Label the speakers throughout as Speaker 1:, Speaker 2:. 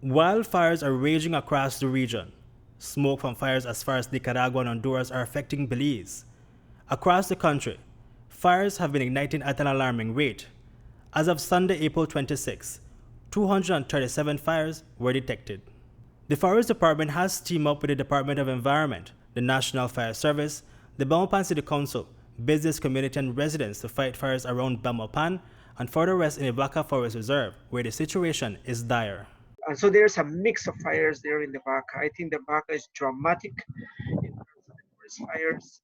Speaker 1: Wildfires are raging across the region. Smoke from fires as far as Nicaragua and Honduras are affecting Belize. Across the country, fires have been igniting at an alarming rate. As of Sunday, April 26, 237 fires were detected. The Forest Department has teamed up with the Department of Environment, the National Fire Service, the Belmopan City Council, business community and residents to fight fires around Belmopan and further west in the Vaca Forest Reserve, where the situation is dire.
Speaker 2: And so there's a mix of fires there in the Vaca. I think the Vaca is dramatic in terms of the forest fires.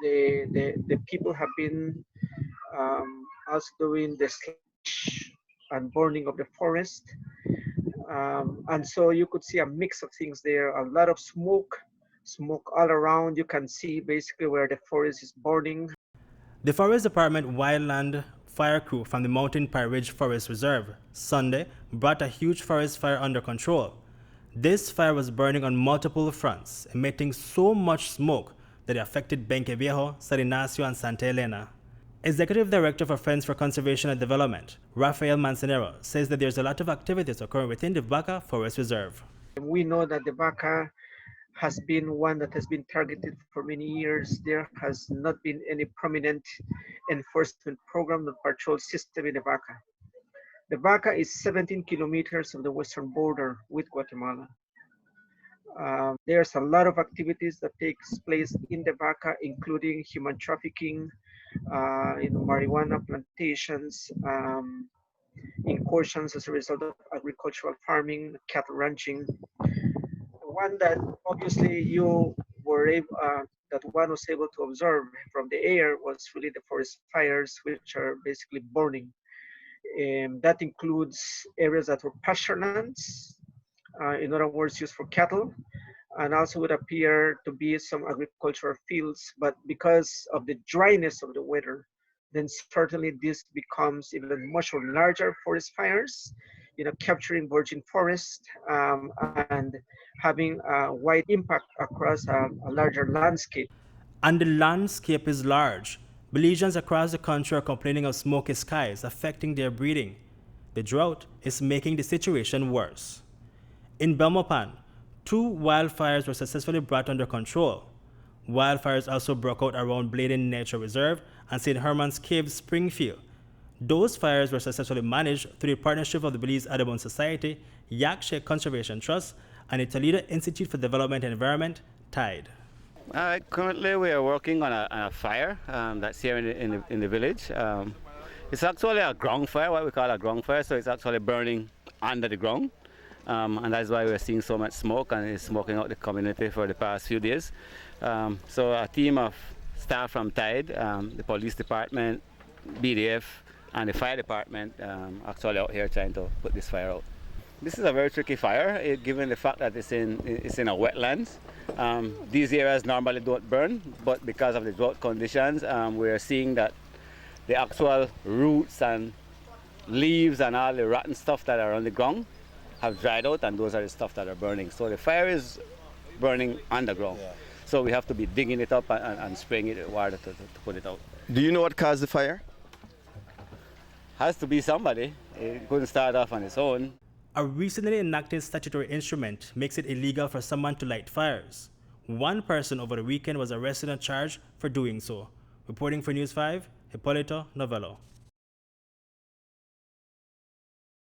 Speaker 2: The people have been also doing the slash and burning of the forest. And so you could see a mix of things there, a lot of smoke all around. You can see basically where the forest is burning.
Speaker 1: The Forest Department wildland fire crew from the Mountain Pine Ridge Forest Reserve Sunday brought a huge forest fire under control. This fire was burning on multiple fronts, emitting so much smoke that it affected Benque Viejo, San Ignacio, and Santa Elena. Executive Director for Friends for Conservation and Development, Rafael Manzanero, says that there's a lot of activities occurring within the Vaca Forest Reserve.
Speaker 2: We know that the Vaca has been one that has been targeted for many years. There has not been any prominent enforcement program or patrol system in the Vaca. The Vaca is 17 kilometers on the western border with Guatemala. There's a lot of activities that takes place in the Vaca, including human trafficking, marijuana plantations, incursions as a result of agricultural farming, cattle ranching. One that obviously that one was able to observe from the air was really the forest fires, which are basically burning. That includes areas that were pasture lands, in other words, used for cattle, and also would appear to be some agricultural fields. But because of the dryness of the weather, then certainly this becomes even much larger forest fires, capturing virgin forest and having a wide impact across a larger landscape.
Speaker 1: And the landscape is large. Belizeans across the country are complaining of smoky skies affecting their breeding. The drought is making the situation worse. In Belmopan, 2 wildfires were successfully brought under control. Wildfires also broke out around Bladen Nature Reserve and St. Herman's Cave Springfield. Those fires were successfully managed through the partnership of the Belize Audubon Society, Yakshe Conservation Trust, and the Toledo Institute for Development and Environment, TIDE.
Speaker 3: Currently, we are working on a fire that's here in the village. It's actually a ground fire, what we call a ground fire, so it's actually burning under the ground. And that's why we're seeing so much smoke, and it's smoking out the community for the past few days. So a team of staff from TIDE, the police department, BDF, and the fire department actually out here trying to put this fire out. This is a very tricky fire, given the fact that it's in a wetlands. These areas normally don't burn, but because of the drought conditions, we're seeing that the actual roots and leaves and all the rotten stuff that are on the ground have dried out, and those are the stuff that are burning. So the fire is burning underground. Yeah. So we have to be digging it up and spraying it with water to put it out.
Speaker 4: Do you know what caused the fire?
Speaker 3: Has to be somebody. It couldn't start off on its own.
Speaker 1: A recently enacted statutory instrument makes it illegal for someone to light fires. One person over the weekend was arrested and charged for doing so. Reporting for News 5, Hipolito, Novelo.